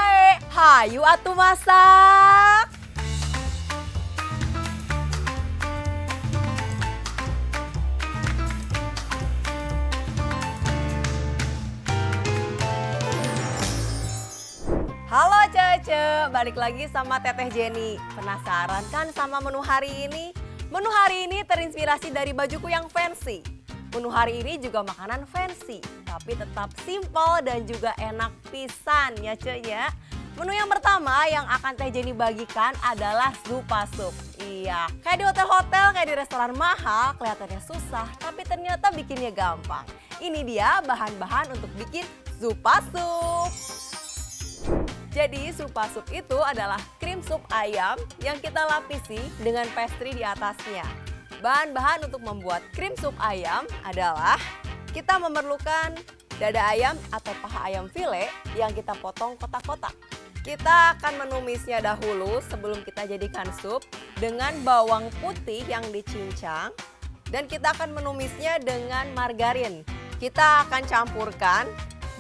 wae. Hayu atuh masak. Halo Cece, balik lagi sama Teteh Jenny. Penasaran kan sama menu hari ini? Menu hari ini terinspirasi dari bajuku yang fancy. Menu hari ini juga makanan fancy, tapi tetap simple dan juga enak pisan ya Ce ya. Menu yang pertama yang akan Teh Jenny bagikan adalah zupa sup. Iya, kayak di hotel-hotel, kayak di restoran mahal, kelihatannya susah, tapi ternyata bikinnya gampang. Ini dia bahan-bahan untuk bikin zupa sup. Jadi zupa sup itu adalah krim sup ayam yang kita lapisi dengan pastry di atasnya. Bahan-bahan untuk membuat krim sup ayam adalah kita memerlukan dada ayam atau paha ayam file yang kita potong kotak-kotak. Kita akan menumisnya dahulu sebelum kita jadikan sup dengan bawang putih yang dicincang dan kita akan menumisnya dengan margarin. Kita akan campurkan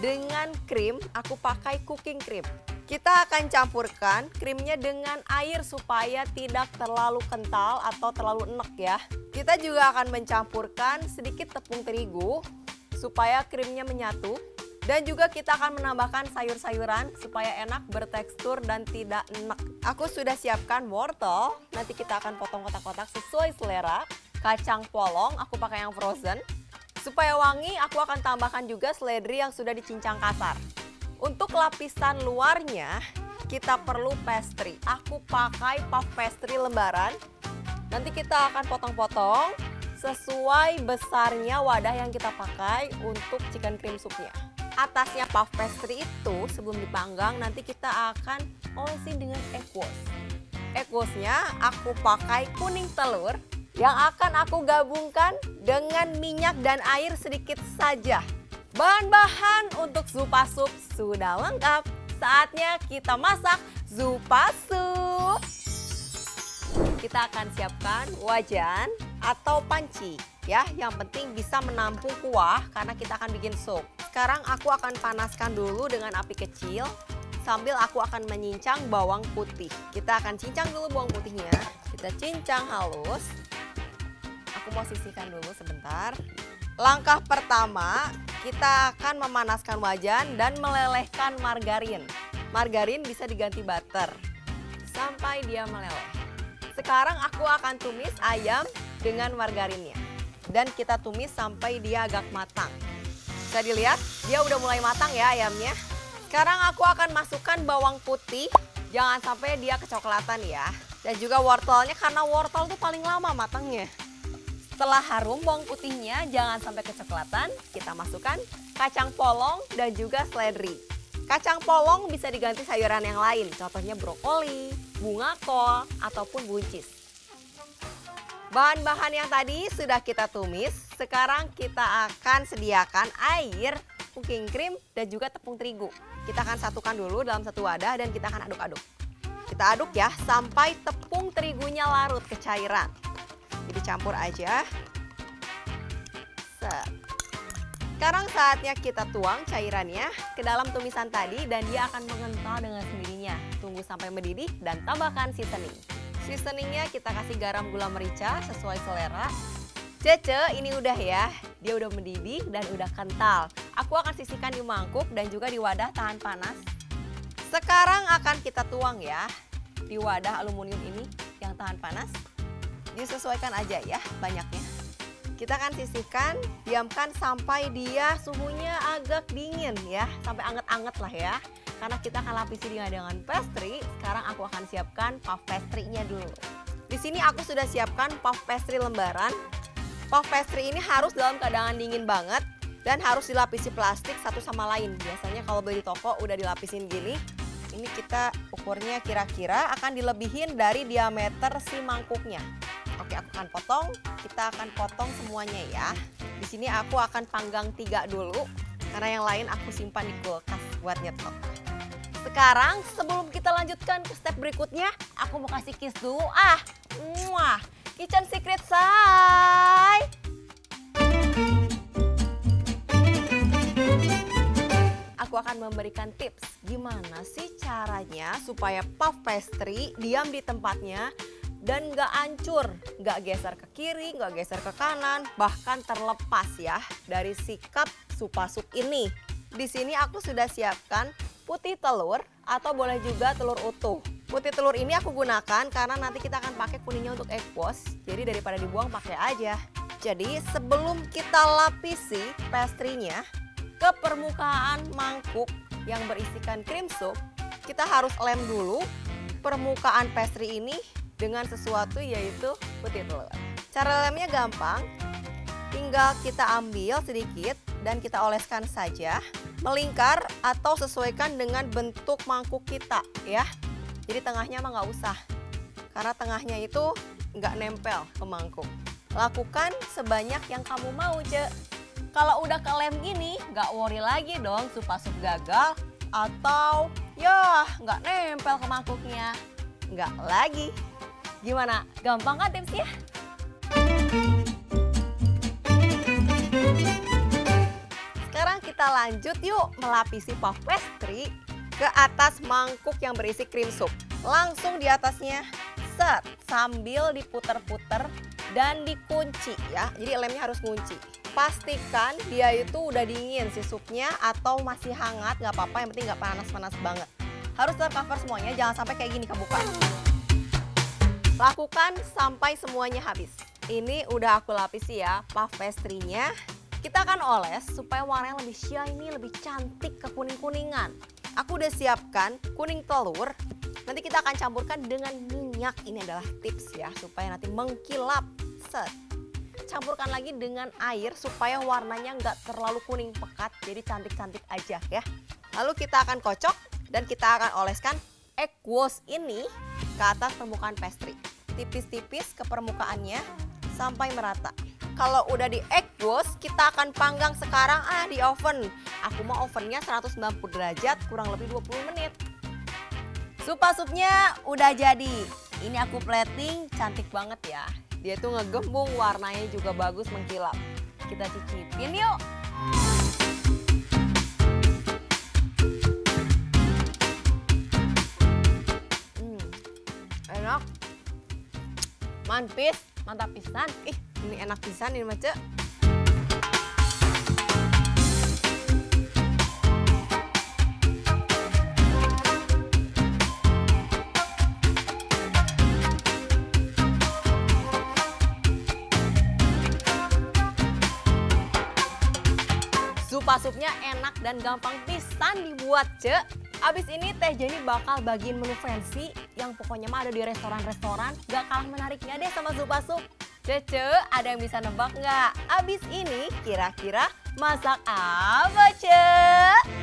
dengan krim, aku pakai cooking cream. Kita akan campurkan krimnya dengan air supaya tidak terlalu kental atau terlalu enek ya. Kita juga akan mencampurkan sedikit tepung terigu supaya krimnya menyatu. Dan juga kita akan menambahkan sayur-sayuran supaya enak, bertekstur dan tidak enek. Aku sudah siapkan wortel, nanti kita akan potong kotak-kotak sesuai selera. Kacang polong, aku pakai yang frozen. Supaya wangi, aku akan tambahkan juga seledri yang sudah dicincang kasar. Untuk lapisan luarnya, kita perlu pastry. Aku pakai puff pastry lembaran. Nanti kita akan potong-potong sesuai besarnya wadah yang kita pakai untuk chicken cream soupnya. Atasnya puff pastry itu sebelum dipanggang nanti kita akan olesi dengan egg wash. Egg washnya aku pakai kuning telur yang akan aku gabungkan dengan minyak dan air sedikit saja. Bahan-bahan untuk zupa sup sudah lengkap. Saatnya kita masak zupa sup. Kita akan siapkan wajan atau panci ya. Yang penting bisa menampung kuah karena kita akan bikin sup. Sekarang aku akan panaskan dulu dengan api kecil sambil aku akan menyincang bawang putih. Kita akan cincang dulu bawang putihnya. Kita cincang halus. Aku mau sisihkan dulu sebentar. Langkah pertama, kita akan memanaskan wajan dan melelehkan margarin. Margarin bisa diganti butter sampai dia meleleh. Sekarang aku akan tumis ayam dengan margarinnya. Dan kita tumis sampai dia agak matang. Bisa dilihat, dia udah mulai matang ya ayamnya. Sekarang aku akan masukkan bawang putih, jangan sampai dia kecoklatan ya. Dan juga wortelnya karena wortel tuh paling lama matangnya. Setelah harum bawang putihnya jangan sampai kecoklatan, kita masukkan kacang polong dan juga seledri. Kacang polong bisa diganti sayuran yang lain, contohnya brokoli, bunga kol, ataupun buncis. Bahan-bahan yang tadi sudah kita tumis, sekarang kita akan sediakan air, cooking cream, dan juga tepung terigu. Kita akan satukan dulu dalam satu wadah dan kita akan aduk-aduk. Kita aduk ya sampai tepung terigunya larut ke cairan. Jadi campur aja. Set. Sekarang saatnya kita tuang cairannya ke dalam tumisan tadi dan dia akan mengental dengan sendirinya. Tunggu sampai mendidih dan tambahkan seasoning. Seasoningnya kita kasih garam, gula merica sesuai selera. Cece, ini udah ya. Dia udah mendidih dan udah kental. Aku akan sisihkan di mangkuk dan juga di wadah tahan panas. Sekarang akan kita tuang ya di wadah aluminium ini yang tahan panas. Disesuaikan aja ya banyaknya. Kita akan sisihkan, diamkan sampai dia suhunya agak dingin ya. Sampai anget-anget lah ya. Karena kita akan lapisi dengan pastry, sekarang aku akan siapkan puff pastry-nya dulu. Di sini aku sudah siapkan puff pastry lembaran. Puff pastry ini harus dalam keadaan dingin banget dan harus dilapisi plastik satu sama lain. Biasanya kalau beli di toko udah dilapisin gini. Ini kita ukurnya kira-kira akan dilebihin dari diameter si mangkuknya. Oke, aku akan potong. Kita akan potong semuanya ya. Di sini aku akan panggang 3 dulu karena yang lain aku simpan di kulkas buat nyetok. Sekarang sebelum kita lanjutkan ke step berikutnya, aku mau kasih kiss dulu. Muah, kitchen secret say. aku akan memberikan tips gimana sih caranya supaya puff pastry diam di tempatnya dan nggak hancur, nggak geser ke kiri, nggak geser ke kanan, bahkan terlepas ya dari sikap supasup ini. Di sini aku sudah siapkan putih telur atau boleh juga telur utuh. Putih telur ini aku gunakan karena nanti kita akan pakai kuningnya untuk egg wash, jadi daripada dibuang pakai aja. Jadi sebelum kita lapisi pastry-nya ke permukaan mangkuk yang berisikan cream soup, kita harus lem dulu permukaan pastry ini dengan sesuatu yaitu putih telur. Cara lemnya gampang, tinggal kita ambil sedikit dan kita oleskan saja, melingkar atau sesuaikan dengan bentuk mangkuk kita ya. Jadi tengahnya mah nggak usah, karena tengahnya itu nggak nempel ke mangkuk. Lakukan sebanyak yang kamu mau, Cek. Kalau udah ke lem gini, nggak worry lagi dong supasup gagal atau ya nggak nempel ke mangkuknya. Nggak lagi. Gimana? Gampang kan tipsnya? Sekarang kita lanjut yuk melapisi puff pastry ke atas mangkuk yang berisi cream soup. Langsung di atasnya, set, sambil diputer-puter dan dikunci ya. Jadi lemnya harus kunci. Pastikan dia itu udah dingin si supnya atau masih hangat, nggak apa-apa, yang penting nggak panas-panas banget. Harus tercover semuanya, jangan sampai kayak gini kebuka. Lakukan sampai semuanya habis. Ini udah aku lapisi ya puff pastry-nya. Kita akan oles supaya warnanya lebih shiny, lebih cantik ke kuning-kuningan. Aku udah siapkan kuning telur. Nanti kita akan campurkan dengan minyak. Ini adalah tips ya supaya nanti mengkilap. Set. Campurkan lagi dengan air supaya warnanya nggak terlalu kuning pekat. Jadi cantik-cantik aja ya. Lalu kita akan kocok dan kita akan oleskan egg wash ini ke atas permukaan pastry. Tipis-tipis ke permukaannya sampai merata. Kalau udah di egg wash, kita akan panggang sekarang di oven. Aku mau ovennya 190 derajat kurang lebih 20 menit. Supasupnya udah jadi. Ini aku plating, cantik banget ya. Dia tuh ngegembung, warnanya juga bagus mengkilap. Kita cicipin yuk. Enak. Manpis, mantap pisan. Ini enak pisan ini mah, Cek. Supasupnya enak dan gampang pisan dibuat, Cek. Abis ini Teh Jenny bakal bagiin menu fancy yang pokoknya mah ada di restoran-restoran. Gak kalah menariknya deh sama supasup. Cece, ada yang bisa nebak nggak? Abis ini kira-kira masak apa, Cek?